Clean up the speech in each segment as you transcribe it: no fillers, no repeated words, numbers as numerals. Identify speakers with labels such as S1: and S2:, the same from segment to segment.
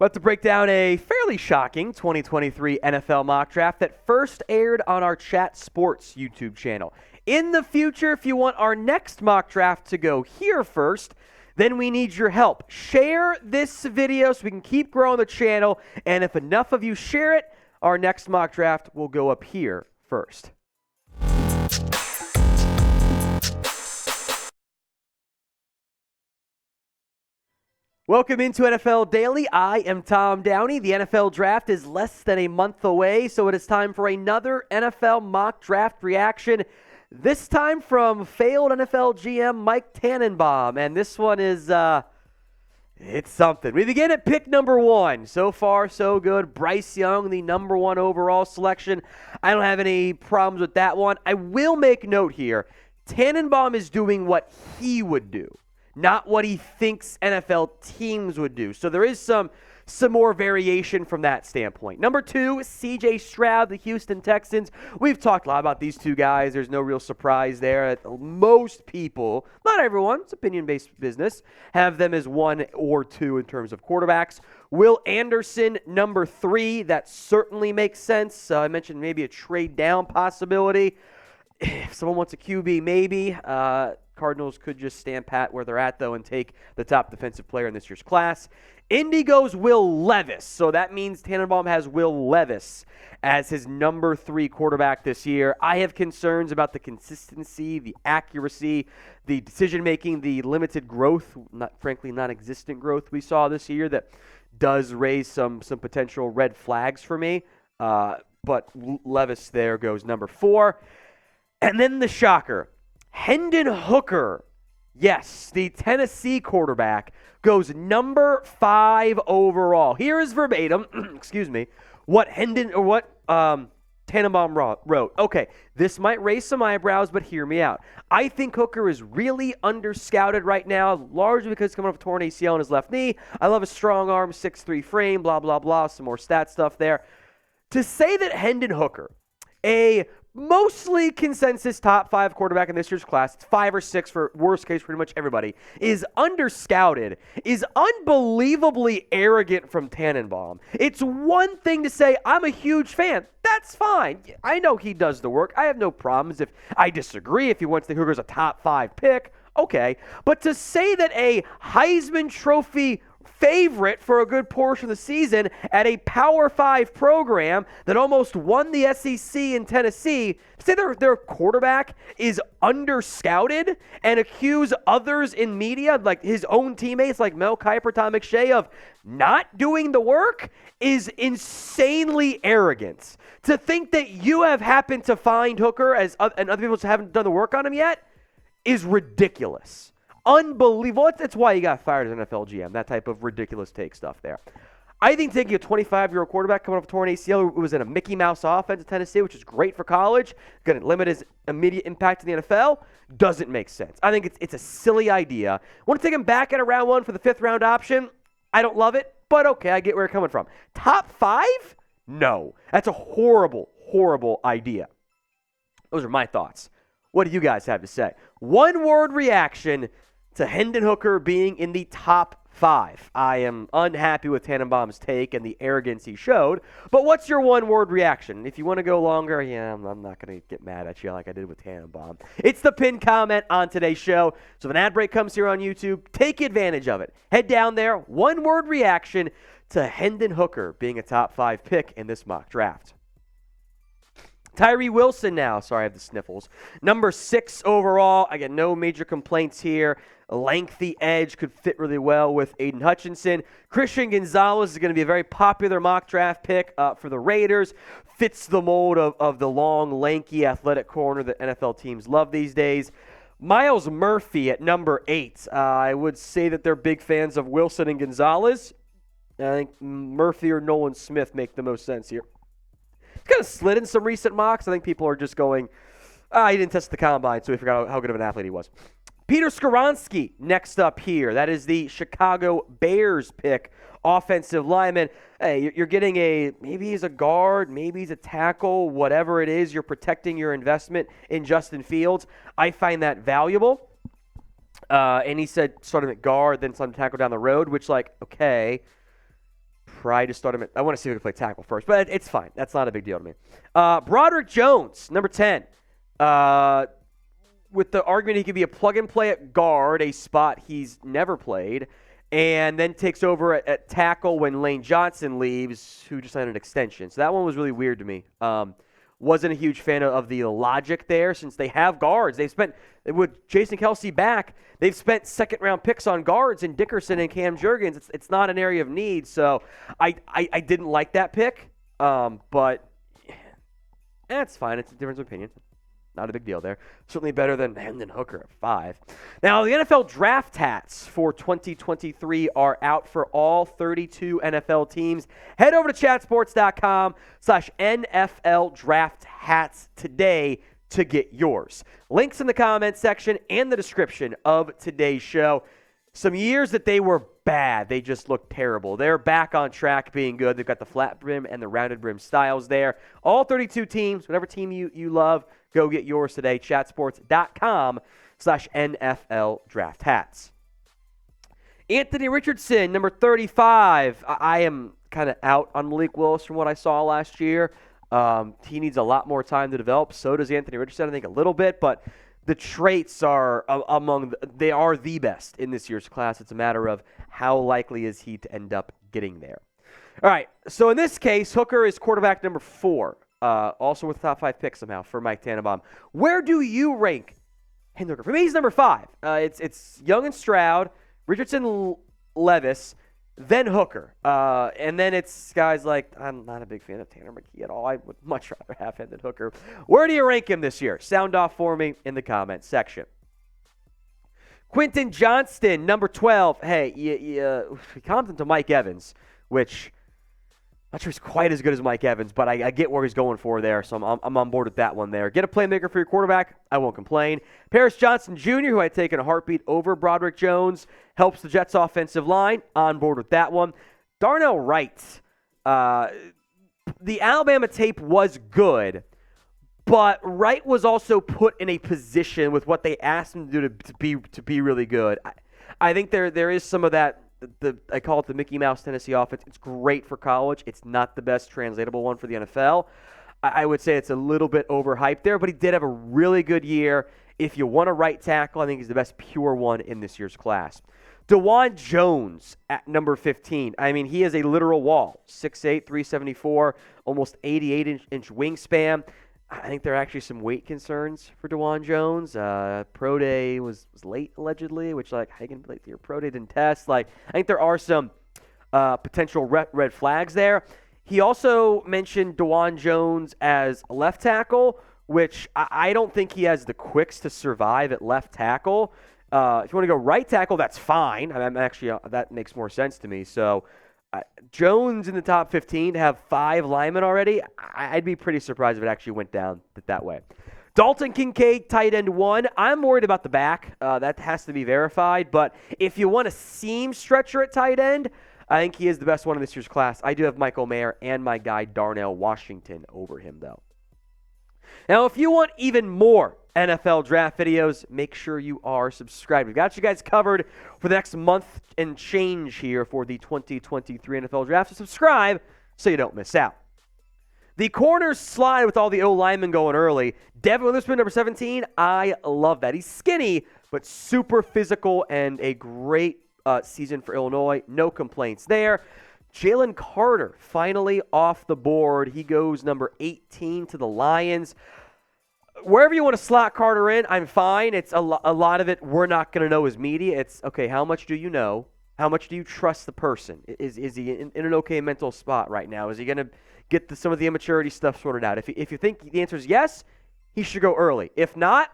S1: About to break down a fairly shocking 2023 NFL mock draft that first aired on our Chat Sports YouTube channel. In the future, if you want our next mock draft to go here first, then we need your help. Share this video so we can keep growing the channel, and if enough of you share it, our next mock draft will go up here first. Welcome into NFL Daily. I am Tom Downey. The NFL Draft is less than a month away, so it is time for another NFL mock draft reaction. This time from failed NFL GM Mike Tannenbaum, and this one is, it's something. We begin at pick number 1. So far, so good. Bryce Young, the number 1 overall selection. I don't have any problems with that one. I will make note here. Tannenbaum is doing what he would do, not what he thinks NFL teams would do. So there is some more variation from that standpoint. Number 2, C.J. Stroud, the Houston Texans. We've talked a lot about these two guys. There's no real surprise there. Most people, not everyone, it's opinion-based business, have them as 1 or 2 in terms of quarterbacks. Will Anderson, number 3. That certainly makes sense. I mentioned maybe a trade down possibility. If someone wants a QB, maybe. Cardinals could just stand pat where they're at, though, and take the top defensive player in this year's class. Indy goes Will Levis. So that means Tannenbaum has Will Levis as his number 3 quarterback this year. I have concerns about the consistency, the accuracy, the decision-making, the limited growth, frankly, non-existent growth we saw this year that does raise some potential red flags for me. But Levis there goes number 4. And then the shocker. Hendon Hooker, yes, the Tennessee quarterback, goes number 5 overall. Here is verbatim, what Tannenbaum wrote. Okay, this might raise some eyebrows, but hear me out. I think Hooker is really under-scouted right now, largely because he's coming off a torn ACL in his left knee. I love a strong arm, 6'3" frame, blah, blah, blah, some more stat stuff there. To say that Hendon Hooker, a mostly consensus top 5 quarterback in this year's class, it's 5 or 6 for worst case pretty much everybody, is under-scouted, is unbelievably arrogant from Tannenbaum. It's one thing to say, I'm a huge fan. That's fine. I know he does the work. I have no problems if I disagree. If he wants the Hooker's a top 5 pick, okay. But to say that a Heisman Trophy favorite for a good portion of the season at a Power 5 program that almost won the SEC in Tennessee, say their quarterback is under-scouted and accuse others in media, like his own teammates like Mel Kiper, Tom McShay, of not doing the work is insanely arrogant. To think that you have happened to find Hooker and other people haven't done the work on him yet is ridiculous. Unbelievable. That's why he got fired as an NFL GM, that type of ridiculous take stuff there. I think taking a 25-year-old quarterback coming off a torn ACL who was in a Mickey Mouse offense at Tennessee, which is great for college, going to limit his immediate impact in the NFL, doesn't make sense. I think it's a silly idea. Want to take him back at a round 1 for the 5th round option? I don't love it, but okay, I get where you're coming from. Top 5? No. That's a horrible, horrible idea. Those are my thoughts. What do you guys have to say? One-word reaction to Hendon Hooker being in the top 5. I am unhappy with Tannenbaum's take and the arrogance he showed, but what's your one-word reaction? If you want to go longer, I'm not going to get mad at you like I did with Tannenbaum. It's the pinned comment on today's show, so if an ad break comes here on YouTube, take advantage of it. Head down there, one-word reaction to Hendon Hooker being a top 5 pick in this mock draft. Tyree Wilson now. Sorry, I have the sniffles. Number 6 overall. I get no major complaints here. A lengthy edge could fit really well with Aiden Hutchinson. Christian Gonzalez is going to be a very popular mock draft pick for the Raiders. Fits the mold of the long, lanky, athletic corner that NFL teams love these days. Myles Murphy at number 8. I would say that they're big fans of Wilson and Gonzalez. I think Murphy or Nolan Smith make the most sense here. Kind of slid in some recent mocks. I think people are just going, he didn't test the combine, so we forgot how good of an athlete he was. Peter Skoronski next up here. That is the Chicago Bears pick, offensive lineman. Hey, you're getting maybe he's a guard, maybe he's a tackle, whatever it is. You're protecting your investment in Justin Fields. I find that valuable. And he said start him at guard, then some tackle down the road, which okay. probably just start him I want to see if we can play tackle first, but it's fine. That's not a big deal to me. Broderick Jones, number 10. With the argument he could be a plug-and-play at guard, a spot he's never played, and then takes over at tackle when Lane Johnson leaves, who just signed an extension. So that one was really weird to me. Wasn't a huge fan of the logic there since they have guards. They've spent, with Jason Kelce back, they've spent second-round picks on guards in Dickerson and Cam Jurgens. It's not an area of need, so I didn't like that pick, but that's fine. It's a difference of opinion. Not a big deal there. Certainly better than Hendon Hooker at 5. Now, the NFL draft hats for 2023 are out for all 32 NFL teams. Head over to chatsports.com/NFL draft hats today to get yours. Links in the comments section and the description of today's show. Some years that they were bad. They just looked terrible. They're back on track being good. They've got the flat brim and the rounded brim styles there. All 32 teams, whatever team you love, go get yours today. Chatsports.com/NFL draft hats. Anthony Richardson, number 35. I am kind of out on Malik Willis from what I saw last year. He needs a lot more time to develop. So does Anthony Richardson, I think a little bit, but the traits are they are the best in this year's class. It's a matter of how likely is he to end up getting there. All right, so in this case, Hooker is quarterback number 4, also with top 5 picks somehow for Mike Tannenbaum. Where do you rank Hendon Hooker? For me, he's number 5. It's Young and Stroud, Richardson, Levis, then Hooker. And then it's guys like, I'm not a big fan of Tanner McKee at all. I would much rather have him than Hooker. Where do you rank him this year? Sound off for me in the comments section. Quentin Johnston, number 12. Hey, you comped him to Mike Evans, which I'm not sure he's quite as good as Mike Evans, but I get where he's going for there, so I'm on board with that one there. Get a playmaker for your quarterback, I won't complain. Paris Johnson Jr., who I'd taken a heartbeat over Broderick Jones, helps the Jets' offensive line, on board with that one. Darnell Wright, the Alabama tape was good, but Wright was also put in a position with what they asked him to do to be really good. I think there is some of that. I call it the Mickey Mouse Tennessee offense. It's great for college. It's not the best translatable one for the NFL. I would say it's a little bit overhyped there, but he did have a really good year. If you want a right tackle, I think he's the best pure one in this year's class. DeJuan Jones at number 15. I mean, he is a literal wall. 6'8", 374, almost 88-inch wingspan. I think there are actually some weight concerns for DeJuan Jones. Pro Day was late, allegedly, which, how you can late to your Pro Day didn't test. I think there are some potential red flags there. He also mentioned DeJuan Jones as a left tackle, which I don't think he has the quicks to survive at left tackle. If you want to go right tackle, that's fine. That makes more sense to me. So Jones in the top 15 to have 5 linemen already, I'd be pretty surprised if it actually went down that way. Dalton Kincaid, tight end 1. I'm worried about the back. That has to be verified. But if you want a seam stretcher at tight end, I think he is the best one in this year's class. I do have Michael Mayer and my guy Darnell Washington over him, though. Now, if you want even more NFL draft videos, make sure you are subscribed. We've got you guys covered for the next month and change here for the 2023 NFL draft. So subscribe so you don't miss out. The corners slide with all the O-linemen going early. Devin Witherspoon, number 17, I love that. He's skinny, but super physical and a great season for Illinois. No complaints there. Jalen Carter, finally off the board. He goes number 18 to the Lions. Wherever you want to slot Carter in, I'm fine. It's a lot of it we're not going to know as media. It's, okay, how much do you know? How much do you trust the person? Is he in an okay mental spot right now? Is he going to get some of the immaturity stuff sorted out? If you think the answer is yes, he should go early. If not,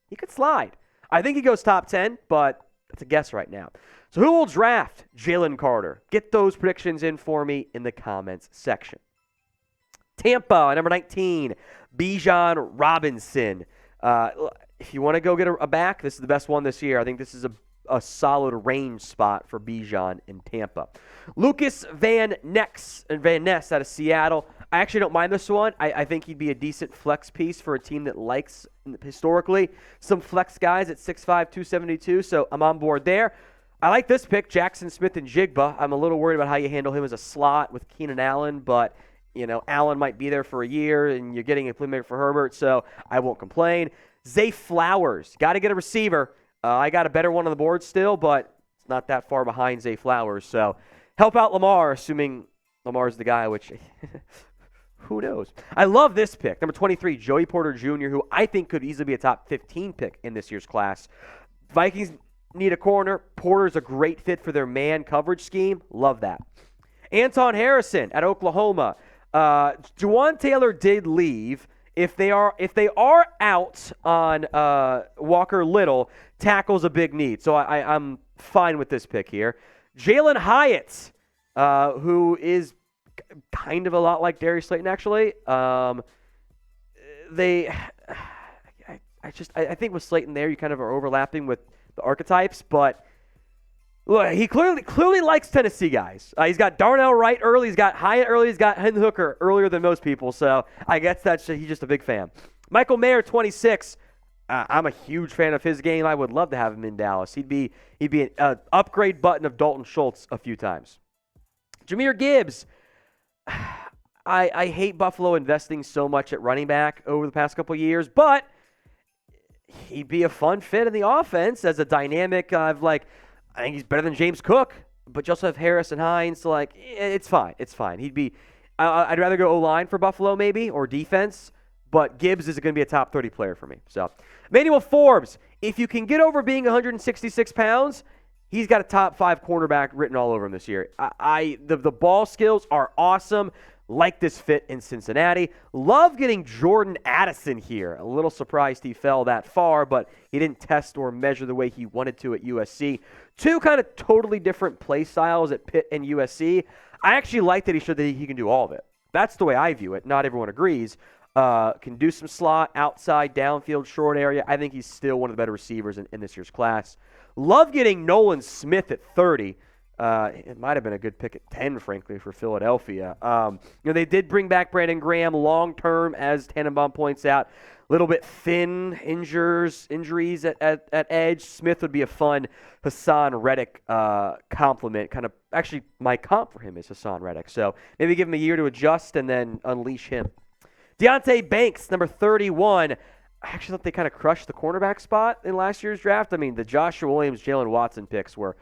S1: he could slide. I think he goes top 10, but that's a guess right now. So who will draft Jalen Carter? Get those predictions in for me in the comments section. Tampa, number 19, Bijan Robinson. If you want to go get a back, this is the best one this year. I think this is a solid range spot for Bijan in Tampa. Lucas Van Ness out of Seattle. I actually don't mind this one. I think he'd be a decent flex piece for a team that likes, historically, some flex guys at 6'5", 272, so I'm on board there. I like this pick, Jackson Smith and Jigba. I'm a little worried about how you handle him as a slot with Keenan Allen, but Allen might be there for a year, and you're getting a playmaker for Herbert, so I won't complain. Zay Flowers, got to get a receiver. I got a better one on the board still, but it's not that far behind Zay Flowers. So help out Lamar, assuming Lamar's the guy, which who knows. I love this pick, number 23, Joey Porter Jr., who I think could easily be a top 15 pick in this year's class. Vikings need a corner. Porter's a great fit for their man coverage scheme. Love that. Anton Harrison at Oklahoma. Juwan Taylor did leave. If they are out on Walker Little, tackle's a big need. So I'm fine with this pick here. Jalen Hyatt, who is kind of a lot like Darius Slayton, actually. I think with Slayton there, you kind of are overlapping with the archetypes, but look, he clearly likes Tennessee guys. He's got Darnell Wright early, he's got Hyatt early, he's got Hendon Hooker earlier than most people, so I guess he's just a big fan. Michael Mayer, 26. I'm a huge fan of his game. I would love to have him in Dallas. He'd be an upgrade button of Dalton Schultz a few times. Jahmyr Gibbs. I hate Buffalo investing so much at running back over the past couple of years, but he'd be a fun fit in the offense as a dynamic I think he's better than James Cook, but you also have Harris and Hines, so it's fine. It's fine. I'd rather go O-line for Buffalo maybe, or defense, but Gibbs is going to be a top 30 player for me. So, Emmanuel Forbes, if you can get over being 166 pounds, he's got a top 5 cornerback written all over him this year. The ball skills are awesome. Like this fit in Cincinnati. Love getting Jordan Addison here. A little surprised he fell that far, but he didn't test or measure the way he wanted to at USC. Two kind of totally different play styles at Pitt and USC. I actually like that he showed that he can do all of it. That's the way I view it. Not everyone agrees. Can do some slot, outside, downfield, short area. I think he's still one of the better receivers in this year's class. Love getting Nolan Smith at 30. It might have been a good pick at 10, frankly, for Philadelphia. They did bring back Brandon Graham long-term, as Tannenbaum points out. A little bit thin, injuries at edge. Smith would be a fun Hassan Reddick compliment. Actually, my comp for him is Hassan Reddick. So maybe give him a year to adjust and then unleash him. Deonte Banks, number 31. I actually thought they kind of crushed the cornerback spot in last year's draft. I mean, the Joshua Williams, Jalen Watson picks were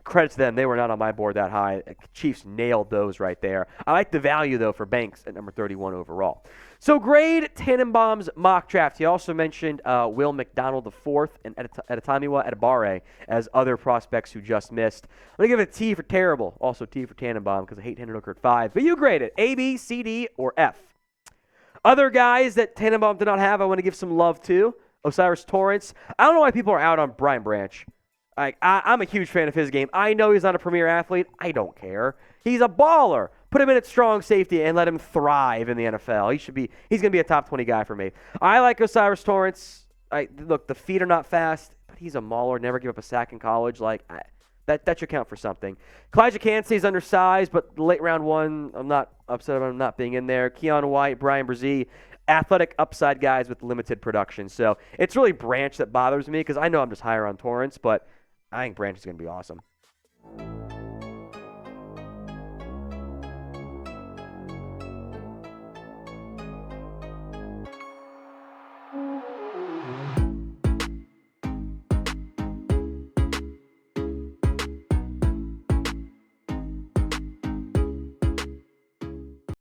S1: credit to them. They were not on my board that high. Chiefs nailed those right there. I like the value, though, for Banks at number 31 overall. So grade Tannenbaum's mock draft. He also mentioned Will McDonald IV and Adetomiwa Adebawore as other prospects who just missed. I'm going to give it a T for terrible. Also T for Tannenbaum because I hate Hendon Hooker at 5. But you grade it. A, B, C, D, or F. Other guys that Tannenbaum did not have, I want to give some love to. Osiris Torrance. I don't know why people are out on Brian Branch. I'm a huge fan of his game. I know he's not a premier athlete. I don't care. He's a baller. Put him in at strong safety and let him thrive in the NFL. He's going to be a top 20 guy for me. I like Osiris Torrance. Look, the feet are not fast, but he's a mauler. Never give up a sack in college. That should count for something. Kalijah Kancey's undersized, but late round one, I'm not upset about him not being in there. Keon White, Brian Brzee, athletic upside guys with limited production. So it's really Branch that bothers me because I know I'm just higher on Torrance, but I think Branch is going to be awesome.